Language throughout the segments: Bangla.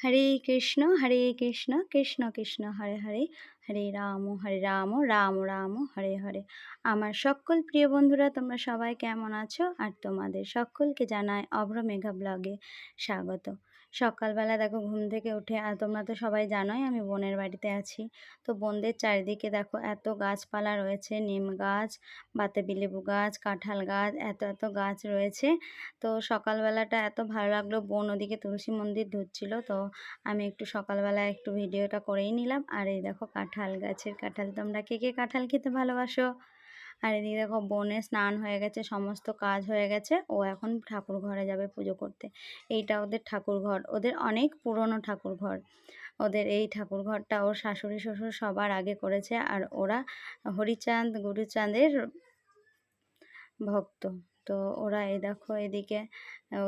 হরে কৃষ্ণ কৃষ্ণ কৃষ্ণ হরে হরে, হরে রাম রাম রাম হরে হরে। আমার সকল প্রিয় বন্ধুরা, তোমরা সবাই কেমন আছো? আর তোমাদের সকলকে জানাই অভ্র মেঘা ব্লগে স্বাগত। সকালবেলা দেখো ঘুম থেকে উঠে, আর তোমরা তো সবাই জানোই আমি বোনের বাড়িতে আছি। তো বোনদের চারিদিকে দেখো এত গাছপালা রয়েছে, নিম গাছ, বাতাবি লেবু গাছ, কাঁঠাল গাছ, এত এত গাছ রয়েছে। তো সকালবেলাটা এত ভালো লাগলো, বোন ওদিকে তুলসী মন্দির ধুচ্ছিল, তো আমি একটু সকালবেলা একটু ভিডিওটা করেই নিলাম। আর এই দেখো কাঁঠাল গাছের কাঁঠাল, তোমরা কে কে কাঁঠাল খেতে ভালোবাসো? আর এদিকে দেখো বোনের স্নান হয়ে গেছে, সমস্ত কাজ হয়ে গেছে, ও এখন ঠাকুর ঘরে যাবে পুজো করতে। এইটা ওদের ঠাকুর ঘর, ওদের অনেক পুরনো ঠাকুর ঘর। ওদের এই ঠাকুর ঘরটা ওর শাশুড়ি শ্বশুর সবার আগে করেছে, আর ওরা হরিচাঁদ গুরুচাঁদের ভক্ত। তো ওরা এই দেখো এদিকে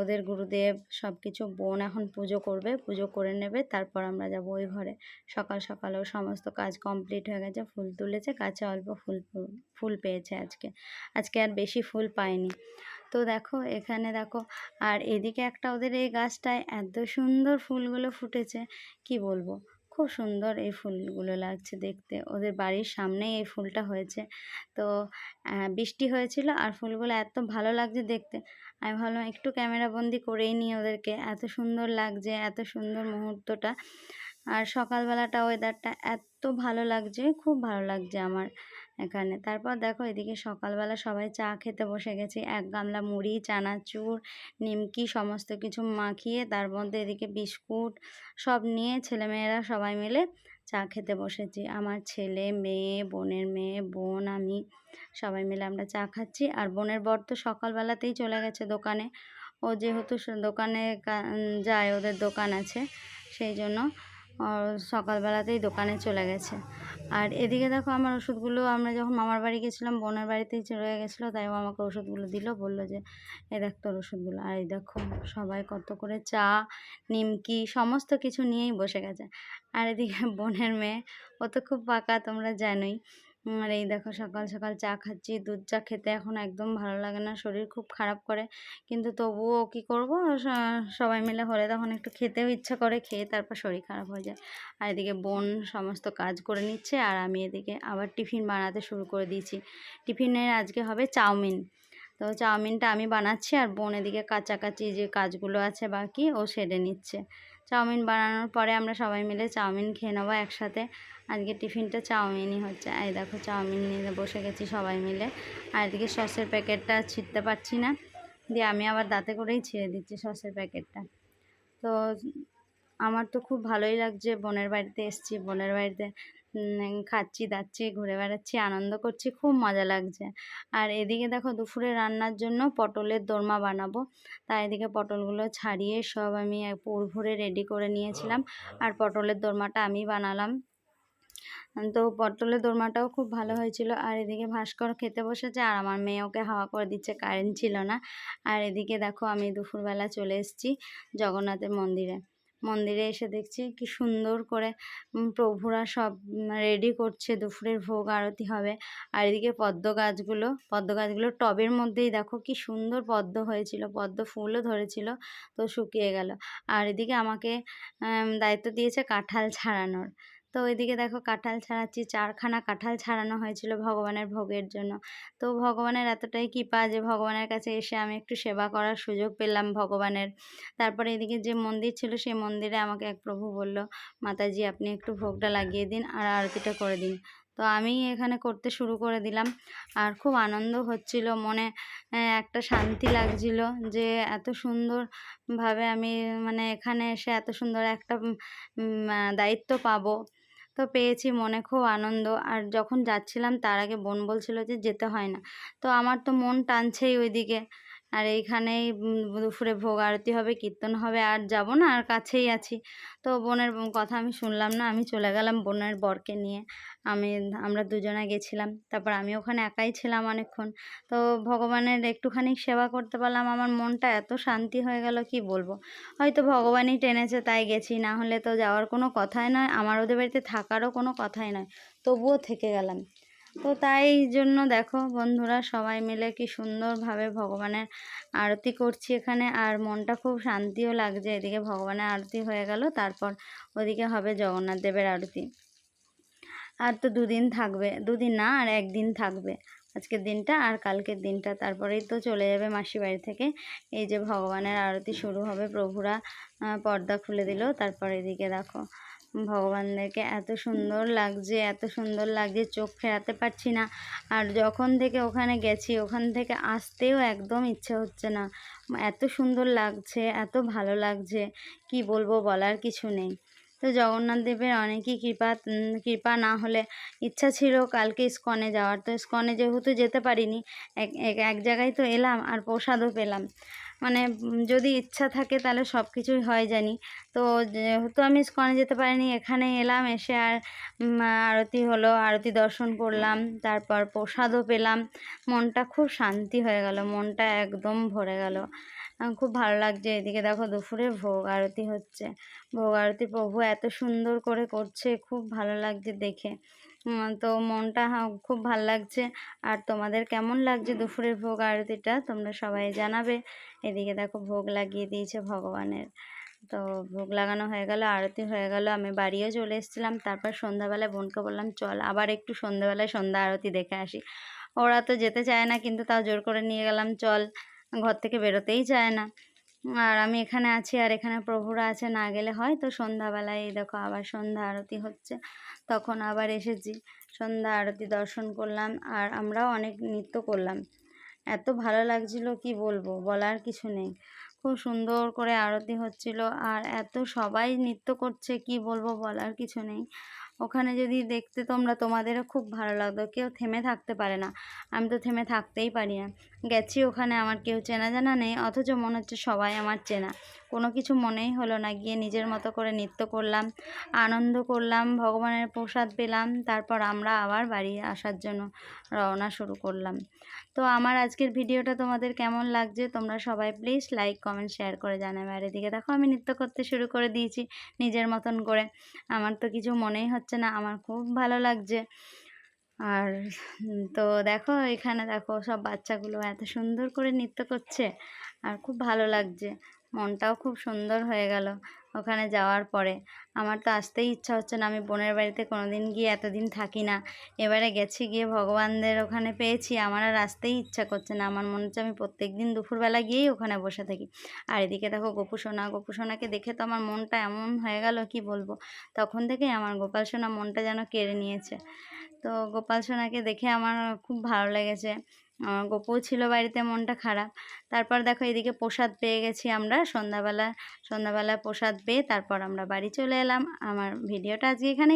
ওদের গুরুদেব সব কিছু, বোন এখন পুজো করবে, পুজো করে নেবে, তারপর আমরা যাব ওই ঘরে। সকাল সকালেও সমস্ত কাজ কমপ্লিট হয়ে গেছে, ফুল তুলেছে, গাছে অল্প ফুল পেয়েছে আজকে আর বেশি ফুল পায়নি। তো দেখো এখানে দেখো, আর এদিকে একটা ওদের এই গাছটায় এত সুন্দর ফুলগুলো ফুটেছে, কি বলবো, খুব সুন্দর এই ফুলগুলো লাগছে দেখতে। ওদের বাড়ির সামনেই এই ফুলটা হয়েছে। তো বৃষ্টি হয়েছিল আর ফুলগুলো এত ভালো লাগছে দেখতে, আমি ভাবলাম একটু ক্যামেরা বন্দি করেই নিই ওদেরকে, এত সুন্দর লাগছে, এত সুন্দর মুহূর্তটা। আর সকালবেলাটা ওয়েদারটা এত ভালো লাগছে, খুব ভালো লাগছে আমার এখানে। তারপর দেখো এদিকে সকালবেলা সবাই চা খেতে বসে গেছে, এক গামলা মুড়ি, চানাচুর, নিমকি সমস্ত কিছু মাখিয়ে, তার মধ্যে এদিকে বিস্কুট সব নিয়ে ছেলেমেয়েরা সবাই মিলে চা খেতে বসেছি। আমার ছেলে, মেয়ে, বোনের মেয়ে, বোন, আমি সবাই মিলে আমরা চা খাচ্ছি। আর বোনের বর তো সকালবেলাতেই চলে গেছে দোকানে, ও যেহেতু দোকানে যায়, ওদের দোকান আছে, সেই জন্য সকালবেলাতেই দোকানে চলে গেছে। আর এদিকে দেখো আমার ওষুধগুলো, আমরা যখন মামার বাড়ি গেছিলাম বোনের বাড়িতেই চলে গেছিলো, তাই ও আমাকে ওষুধগুলো দিল, বললো যে এই দেখ তোর ওষুধগুলো। আর এই দেখো সবাই কত করে চা, নিমকি সমস্ত কিছু নিয়েই বসে গেছে। আর এদিকে বোনের মেয়ে, ও তো খুব পাকা, তোমরা জানোই। আর এই দেখো সকাল সকাল চা খাচ্ছি, দুধ চা খেতে এখন একদম ভালো লাগে না, শরীর খুব খারাপ করে, কিন্তু তবুও কি করব, সবাই মিলে হলে তখন একটু খেতেও ইচ্ছা করে, খেয়ে তারপর শরীর খারাপ হয়ে যায়। আর এদিকে বোন সমস্ত কাজ করে নিচ্ছে, আর আমি এদিকে আবার টিফিন বানাতে শুরু করে দিয়েছি। টিফিনের আজকে হবে চাউমিন। তো চাউমিনটা আমি বানাচ্ছি, আর বোন এদিকে কাছাকাছি যে কাজগুলো আছে বাকি ও সেরে নিচ্ছে। চাউমিন বানানোর পরে আমরা সবাই মিলে চাউমিন খেয়ে নেবো একসাথে। আজকে টিফিনটা চাউমিনই হচ্ছে। এই দেখো চাউমিন নিয়ে বসে গেছি সবাই মিলে। আর এদিকে সসের প্যাকেটটা ছিঁড়তে পারছি না, দিয়ে আমি আবার দাঁতে করেই ছিঁড়ে দিচ্ছি সসের প্যাকেটটা। তো আমার তো খুব ভালোই লাগছে, বোনের বাড়িতে এসেছি, বোনের বাড়িতে খাচ্ছি দাচ্ছি, ঘুরে বেড়াচ্ছি, আনন্দ করছি, খুব মজা লাগছে। আর এদিকে দেখো দুপুরে রান্নার জন্য পটলের দোরমা বানাবো, তাই এদিকে পটলগুলো ছাড়িয়ে সব আমি পুর ভরে রেডি করে নিয়েছিলাম, আর পটলের দোরমাটা আমি বানালাম। তো পটলের দোরমাটাও খুব ভালো হয়েছিল। আর এদিকে ভাস্কর খেতে বসেছে, আর আমার মেয়ে ওকে হাওয়া করে দিচ্ছে, কারেন্ট ছিল না। আর এদিকে দেখো আমি দুপুরবেলা চলে এসেছি জগন্নাথের মন্দিরে এসে দেখছি কি সুন্দর করে প্রভুরা সব রেডি করছে, দুপুরের ভোগ আরতি হবে। আর এদিকে পদ্ম গাছগুলো টবের মধ্যেই দেখো কি সুন্দর পদ্ম হয়েছিল, পদ্ম ফুলও ধরেছিল, তো শুকিয়ে গেল। আর এদিকে আমাকে দায়িত্ব দিয়েছে কাঁঠাল ছাড়ানোর। তো ওইদিকে দেখো কাঁঠাল ছাড়াচ্ছি, 4খানা কাঁঠাল ছাড়ানো হয়েছিল ভগবানের ভোগের জন্য। তো ভগবানের এতটাই কৃপা যে ভগবানের কাছে এসে আমি একটু সেবা করার সুযোগ পেলাম ভগবানের। তারপরে এদিকে যে মন্দির ছিল সেই মন্দিরে আমাকে এক প্রভু বলল, মাতাজি আপনি একটু ভোগটা লাগিয়ে দিন আর আরতিটা করে দিন। তো আমি এখানে করতে শুরু করে দিলাম, আর খুব আনন্দ হচ্ছিল মনে, একটা শান্তি লাগছিল যে এত সুন্দরভাবে আমি মানে এখানে এসে এত সুন্দর একটা দায়িত্ব পাবো। তো পেয়েছি, মনে খুব আনন্দ। আর যখন যাচ্ছিলাম তার আগে বোন বলছিল যে যেতে হয় না, তো আমার তো মন টানছেই ওইদিকে। আর এইখানেই দুপুরে ভোগ আরতি হবে, কীর্তন হবে, আর যাব না, আর কাছেই আছি। তো বোনের কথা আমি শুনলাম না, আমি চলে গেলাম বোনের বরকে নিয়ে। আমরা দুজনে গেছিলাম, তারপর আমি ওখানে একাই ছিলাম অনেকক্ষণ। তো ভগবানের একটুখানি সেবা করতে পারলাম, আমার মনটা এত শান্তি হয়ে গেল কি বলবো। হয়তো ভগবানই টেনেছে তাই গেছি, না হলে তো যাওয়ার কোনো কথাই নয়, আমার ওদের বাড়িতে থাকারও কোনো কথাই নয়, তবুও থেকে গেলাম। তো তাই জন্য দেখো বন্ধুরা সবাই মিলে কি সুন্দরভাবে ভগবানের আরতি করছি এখানে, আর মনটা খুব শান্তিও লাগছে। এদিকে ভগবানের আরতি হয়ে গেল, তারপর ওদিকে হবে জগন্নাথ দেবের আরতি। আর তো দুদিন থাকবে, দুদিন না আর একদিন থাকবে, আজকের দিনটা আর কালকের দিনটা, তারপরেই তো চলে যাবে মাসি বাড়ি থেকে। এই যে ভগবানের আরতি শুরু হবে, প্রভুরা পর্দা খুলে দিল। তারপর এদিকে দেখো ভগবানদেরকে এত সুন্দর লাগছে, এত সুন্দর লাগছে, চোখ ফেরাতে পারছি না। আর যখন থেকে ওখানে গেছি ওখান থেকে আসতেও একদম ইচ্ছে হচ্ছে না, এত সুন্দর লাগছে, এত ভালো লাগছে, কি বলবো, বলার কিছু নেই। তো জগন্নাথ দেবের অনেকই কৃপা না হলে ইচ্ছা ছিল কালকে ইস্কনে যাওয়ার। তো ইস্কনে যেহেতু যেতে পারিনি, এক জায়গায় তো এলাম আর প্রসাদও পেলাম। মানে যদি ইচ্ছা থাকে তাহলে সব কিছুই হয় জানি। তো যেহেতু আমি ইস্কনে যেতে পারিনি, এখানে এলাম, এসে আর আরতি হলো, আরতি দর্শন করলাম, তারপর প্রসাদও পেলাম। মনটা খুব শান্তি হয়ে গেল, মনটা একদম ভরে গেল, খুব ভালো লাগছে। এদিকে দেখো দুপুরে ভোগ আরতি হচ্ছে, ভোগ আরতি প্রভু এত সুন্দর করে করছে, খুব ভালো লাগছে দেখে। তো মনটা খুব ভালো লাগছে। আর তোমাদের কেমন লাগছে দুপুরের ভোগ আরতিটা তোমরা সবাই জানাবে। এদিকে দেখো ভোগ লাগিয়ে দিয়েছে ভগবানের। তো ভোগ লাগানো হয়ে গেল, আরতি হয়ে গেল, আমি বাড়িও চলে এসেছিলাম। তারপর সন্ধ্যাবেলায় বোনকে বললাম চল আবার একটু সন্ধ্যাবেলায় সন্ধ্যা আরতি দেখে আসি। ওরা তো যেতে চায় না, কিন্তু তাও জোর করে নিয়ে গেলাম, চল, ঘর থেকে বেরোতেই চায় না। আর আমি এখানে আছি আর এখানে প্রভুরা আছে, না গেলে হয়। তো সন্ধ্যাবেলায় এই দেখো আবার সন্ধ্যা আরতি হচ্ছে, তখন আবার এসেছি, সন্ধ্যা আরতি দর্শন করলাম। আর আমরাও অনেক নৃত্য করলাম, এত ভালো লাগছিল কি বলবো, বলার কিছু নেই। খুব সুন্দর করে আরতি হচ্ছিল, আর এত সবাই নৃত্য করছে, কি বলবো, বলার কিছু নেই। ওখানে যদি দেখতে তোমরা, তোমাদেরও খুব ভালো লাগতো। কেউ থেমে থাকতে পারে না, আমি তো থেমে থাকতেই পারি না। গেছি ওখানে, আমার কেউ চেনা জানা নেই, অথচ মনে হচ্ছে সবাই আমার চেনা। কোনো কিছু মনেই হলো না, গিয়ে নিজের মতো করে নৃত্য করলাম, আনন্দ করলাম, ভগবানের প্রসাদ পেলাম। তারপর আমরা আবার বাড়ি আসার জন্য রওনা শুরু করলাম। তো আমার আজকের ভিডিওটা তোমাদের কেমন লাগছে তোমরা সবাই প্লিজ লাইক কমেন্ট শেয়ার করে জানাবে। আর এদিকে দেখো আমি নৃত্য করতে শুরু করে দিয়েছি নিজের মতন করে, আমার তো কিছু মনেই হচ্ছে না, আমার খুব ভালো লাগছে। আর তো দেখো এখানে দেখো সব বাচ্চাগুলো এত সুন্দর করে নৃত্য করছে, আর খুব ভালো লাগছে, মনটাও খুব সুন্দর হয়ে গেল ওখানে যাওয়ার পরে। আমার তো আসতেই ইচ্ছা হচ্ছে না, আমি বোনের বাড়িতে কোনোদিন গিয়ে এতদিন থাকি না, এবারে গেছি, গিয়ে ভগবানদের ওখানে পেয়েছি, আমার আর আসতেই ইচ্ছা করছে না। আমার মনে হচ্ছে আমি প্রত্যেক দিন দুপুরবেলা গিয়েই ওখানে বসে থাকি। আর এদিকে দেখো গোপু সোনাকে দেখে তো আমার মনটা এমন হয়ে গেল কি বলবো, তখন থেকেই আমার গোপাল সোনা মনটা যেন কেড়ে নিয়েছে। তো গোপাল সোনাকে দেখে আমার খুব ভালো লেগেছে, আমার গপুও ছিল বাড়িতে, মনটা খারাপ। তারপর দেখো এদিকে প্রসাদ পেয়ে গেছি আমরা, সন্ধ্যাবেলা প্রসাদ পেয়ে তারপর আমরা বাড়ি চলে এলাম। আমার ভিডিওটা আজকে এখানেই